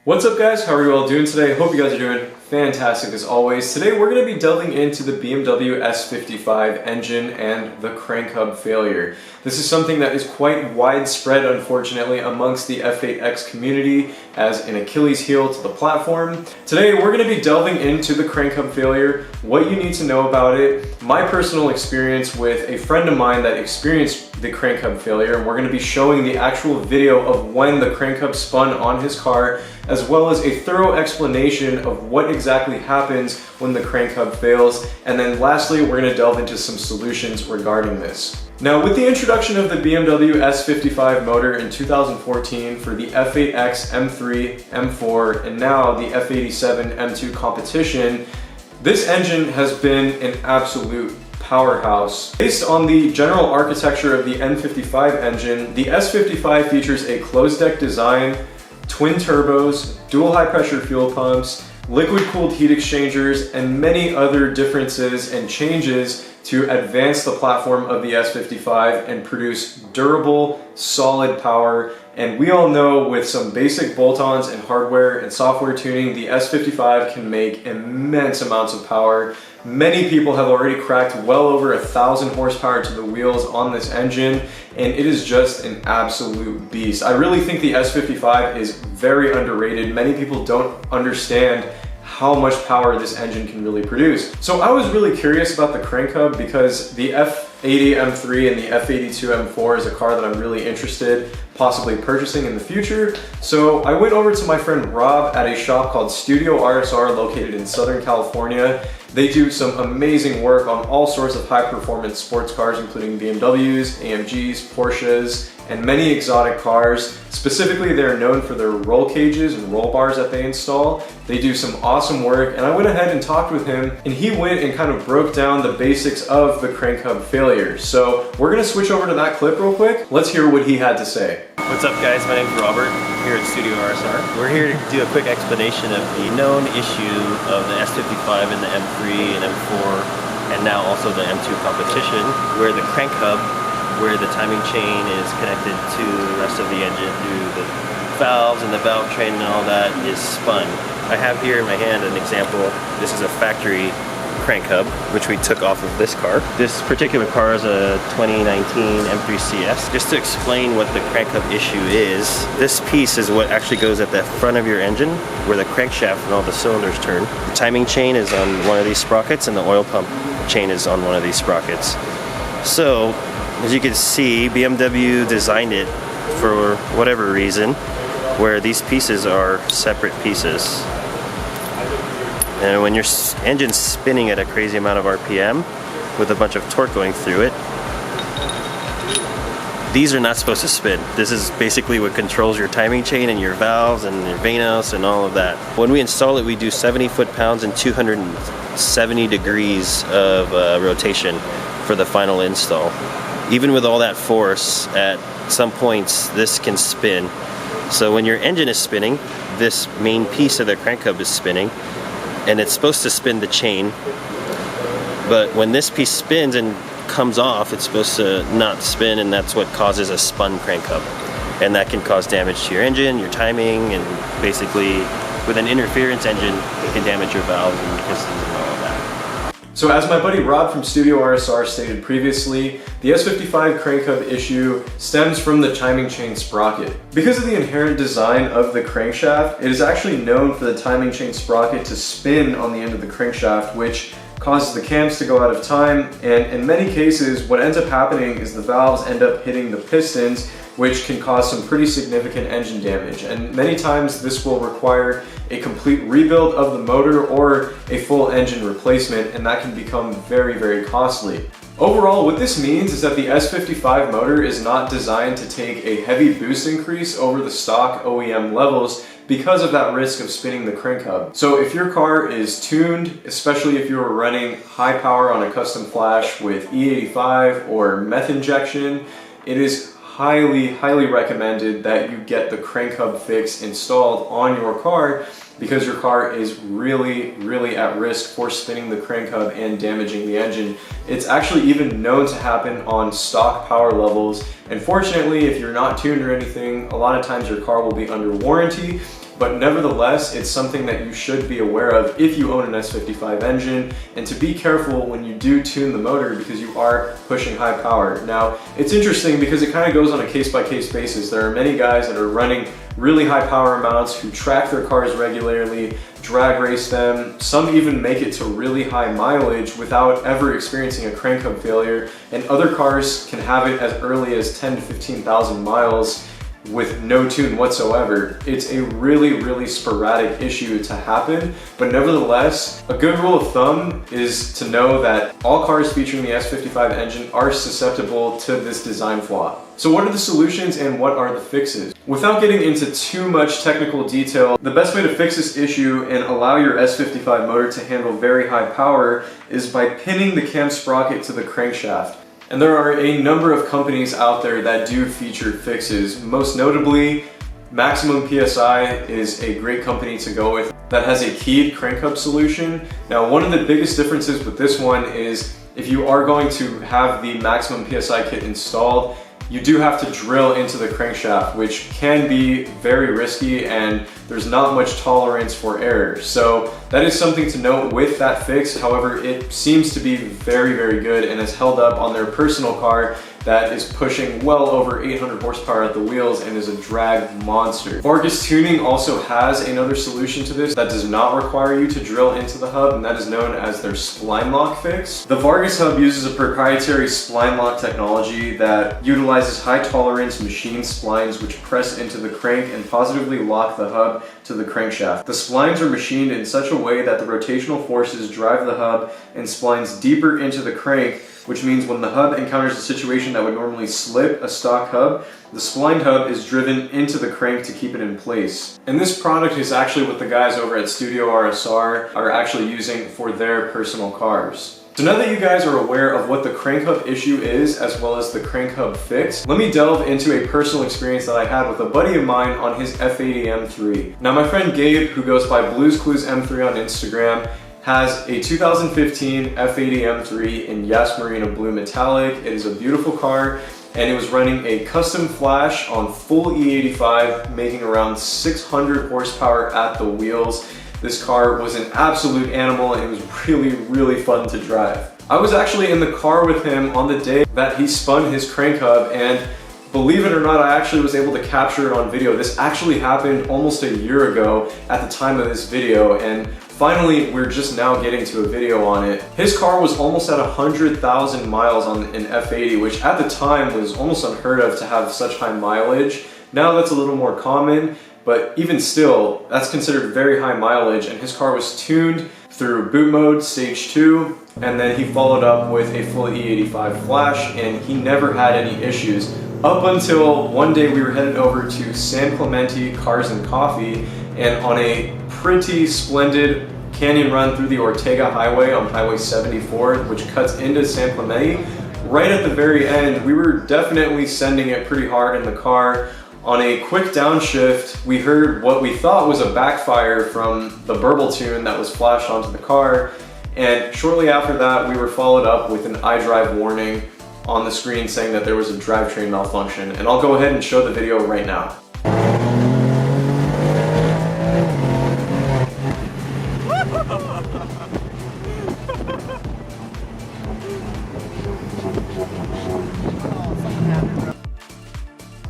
What's up guys, how are you all doing today? Hope you guys are doing fantastic as always. Today we're going to be delving into the BMW S55 engine and the crank hub failure. This is something that is quite widespread unfortunately amongst the F8X community as an Achilles heel to the platform. Today we're going to be delving into the crank hub failure, what you need to know about it, my personal experience with a friend of mine that experienced the crank hub failure, and we're going to be showing the actual video of when the crank hub spun on his car, as well as a thorough explanation of what exactly happens when the crank hub fails. And then lastly, we're going to delve into some solutions regarding this. Now, with the introduction of the BMW S55 motor in 2014 for the F8X, M3, M4, and now the F87 M2 competition, this engine has been an absolute powerhouse. Based on the general architecture of the N55 engine, the S55 features a closed deck design, twin turbos, dual high pressure fuel pumps, liquid cooled heat exchangers, and many other differences and changes to advance the platform of the S55 and produce durable, solid power. And we all know with some basic bolt-ons and hardware and software tuning, the S55 can make immense amounts of power. Many people have already cracked well over 1,000 horsepower to the wheels on this engine, and it is just an absolute beast. I really think the S55 is very underrated. Many people don't understand how much power this engine can really produce. So I was really curious about the crank hub because the F80 M3 and the F82 M4 is a car that I'm really interested possibly purchasing in the future. So I went over to my friend Rob at a shop called Studio RSR located in Southern California. They do some amazing work on all sorts of high performance sports cars, including BMWs, AMGs, Porsches, and many exotic cars. Specifically, they're known for their roll cages and roll bars that they install. They do some awesome work, and I went ahead and talked with him, and he went and kind of broke down the basics of the crank hub failure. So we're gonna switch over to that clip real quick. Let's hear what he had to say. What's up guys, my name is Robert, here at Studio RSR. We're here to do a quick explanation of the known issue of the S55 and the M3 and M4, and now also the M2 competition, where the crank hub, where the timing chain is connected to the rest of the engine through the valves and the valve train and all that, is spun. I have here in my hand an example. This is a factory crank hub, which we took off of this car. This particular car is a 2019 M3CS. Just to explain what the crank hub issue is, this piece is what actually goes at the front of your engine, where the crankshaft and all the cylinders turn. The timing chain is on one of these sprockets, and the oil pump chain is on one of these sprockets. So, as you can see, BMW designed it for whatever reason, where these pieces are separate pieces. And when your engine's spinning at a crazy amount of RPM with a bunch of torque going through it, these are not supposed to spin. This is basically what controls your timing chain and your valves and your vanos and all of that. When we install it, we do 70 foot-pounds and 270 degrees of rotation for the final install. Even with all that force, at some points this can spin. So when your engine is spinning, this main piece of the crank hub is spinning, and it's supposed to spin the chain, but when this piece spins and comes off, it's supposed to not spin, and that's what causes a spun crank hub. And that can cause damage to your engine, your timing, and basically with an interference engine, it can damage your valves and your pistons and all of that. So as my buddy Rob from Studio RSR stated previously, the S55 crank hub issue stems from the timing chain sprocket. Because of the inherent design of the crankshaft, it is actually known for the timing chain sprocket to spin on the end of the crankshaft, which causes the cams to go out of time, and in many cases what ends up happening is the valves end up hitting the pistons, which can cause some pretty significant engine damage. And many times this will require a complete rebuild of the motor or a full engine replacement, and that can become very, very costly. Overall, what this means is that the S55 motor is not designed to take a heavy boost increase over the stock OEM levels because of that risk of spinning the crank hub. So if your car is tuned, especially if you are running high power on a custom flash with E85 or meth injection, it is highly recommended that you get the crank hub fix installed on your car because your car is really at risk for spinning the crank hub and damaging the engine. It's actually even known to happen on stock power levels, and fortunately, if you're not tuned or anything, a lot of times your car will be under warranty. But nevertheless, it's something that you should be aware of if you own an S55 engine, and to be careful when you do tune the motor because you are pushing high power. Now, it's interesting because it kind of goes on a case-by-case basis. There are many guys that are running really high power amounts who track their cars regularly, drag race them. Some even make it to really high mileage without ever experiencing a crank hub failure, and other cars can have it as early as 10 to 15,000 miles with no tune whatsoever. It's a really sporadic issue to happen, but nevertheless, a good rule of thumb is to know that all cars featuring the S55 engine are susceptible to this design flaw. So what are the solutions and what are the fixes? Without getting into too much technical detail, the best way to fix this issue and allow your S55 motor to handle very high power is by pinning the cam sprocket to the crankshaft. And there are a number of companies out there that do feature fixes. Most notably, Maximum PSI is a great company to go with that has a keyed crank hub solution. Now, one of the biggest differences with this one is if you are going to have the Maximum PSI kit installed, you do have to drill into the crankshaft, which can be very risky and there's not much tolerance for error. So that is something to note with that fix. However, it seems to be very good and has held up on their personal car that is pushing well over 800 horsepower at the wheels and is a drag monster. Vargas Tuning also has another solution to this that does not require you to drill into the hub, and that is known as their spline lock fix. The Vargas hub uses a proprietary spline lock technology that utilizes high tolerance machine splines which press into the crank and positively lock the hub to the crankshaft. The splines are machined in such a way that the rotational forces drive the hub and splines deeper into the crank, which means when the hub encounters a situation that would normally slip a stock hub, the splined hub is driven into the crank to keep it in place. And this product is actually what the guys over at Studio RSR are actually using for their personal cars. So now that you guys are aware of what the crank hub issue is, as well as the crank hub fix, let me delve into a personal experience that I had with a buddy of mine on his F80 M3. Now, my friend Gabe, who goes by Blues Clues M3 on Instagram, has a 2015 F80 M3 in Yas Marina Blue Metallic. It is a beautiful car, and it was running a custom flash on full E85, making around 600 horsepower at the wheels. This car was an absolute animal, and it was really fun to drive. I was actually in the car with him on the day that he spun his crank hub, and believe it or not, I actually was able to capture it on video. This actually happened almost a year ago at the time of this video, and finally, we're just now getting to a video on it. His car was almost at 100,000 miles on an F80, which at the time was almost unheard of to have such high mileage. Now that's a little more common, but even still, that's considered very high mileage, and his car was tuned through boot mode, stage 2, and then he followed up with a full E85 flash, and he never had any issues. Up until one day we were headed over to San Clemente Cars and Coffee, and on a pretty splendid canyon run through the Ortega Highway on Highway 74, which cuts into San Clemente, right at the very end, we were definitely sending it pretty hard in the car. On a quick downshift, we heard what we thought was a backfire from the burble tune that was flashed onto the car, and shortly after that, we were followed up with an iDrive warning on the screen saying that there was a drivetrain malfunction, and I'll go ahead and show the video right now.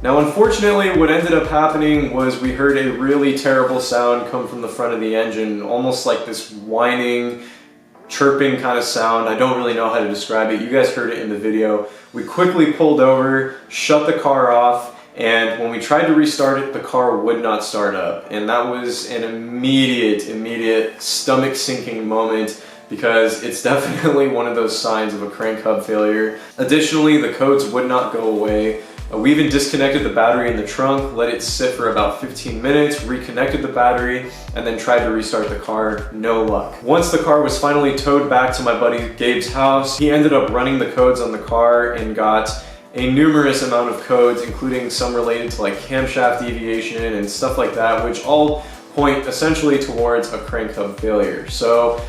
Now, unfortunately, what ended up happening was we heard a really terrible sound come from the front of the engine, almost like this whining, chirping kind of sound. I don't really know how to describe it. You guys heard it in the video. We quickly pulled over, shut the car off, and when we tried to restart it, the car would not start up. And that was an immediate stomach-sinking moment, because it's definitely one of those signs of a crank hub failure. Additionally, the codes would not go away. We even disconnected the battery in the trunk, let it sit for about 15 minutes, reconnected the battery, and then tried to restart the car. No luck. Once the car was finally towed back to my buddy Gabe's house, he ended up running the codes on the car and got a numerous amount of codes, including some related to like camshaft deviation and stuff like that, which all point essentially towards a crank hub failure. So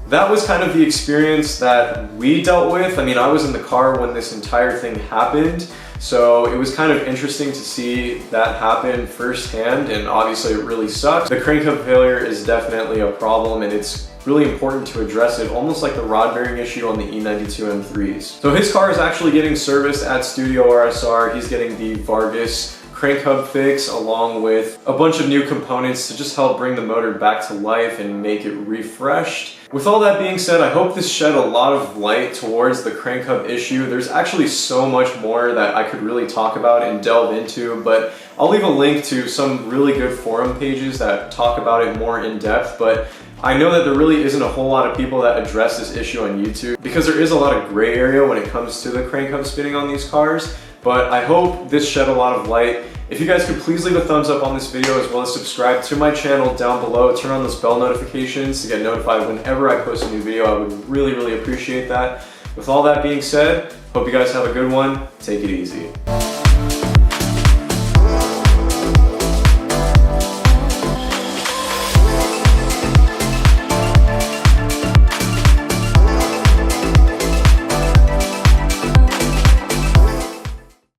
that was kind of the experience that we dealt with. I mean, I was in the car when this entire thing happened, so it was kind of interesting to see that happen firsthand, and obviously it really sucks. The crank hub failure is definitely a problem, and it's really important to address it, almost like the rod bearing issue on the E92 M3s. So his car is actually getting serviced at Studio RSR. He's getting the Vargas crank hub fix along with a bunch of new components to just help bring the motor back to life and make it refreshed. With all that being said, I hope this shed a lot of light towards the crank hub issue. There's actually so much more that I could really talk about and delve into, but I'll leave a link to some really good forum pages that talk about it more in depth. But I know that there really isn't a whole lot of people that address this issue on YouTube because there is a lot of gray area when it comes to the crank hub spinning on these cars. But I hope this shed a lot of light. If you guys could please leave a thumbs up on this video, as well as subscribe to my channel down below. Turn on those bell notifications to get notified whenever I post a new video. I would really, really appreciate that. With all that being said, hope you guys have a good one. Take it easy.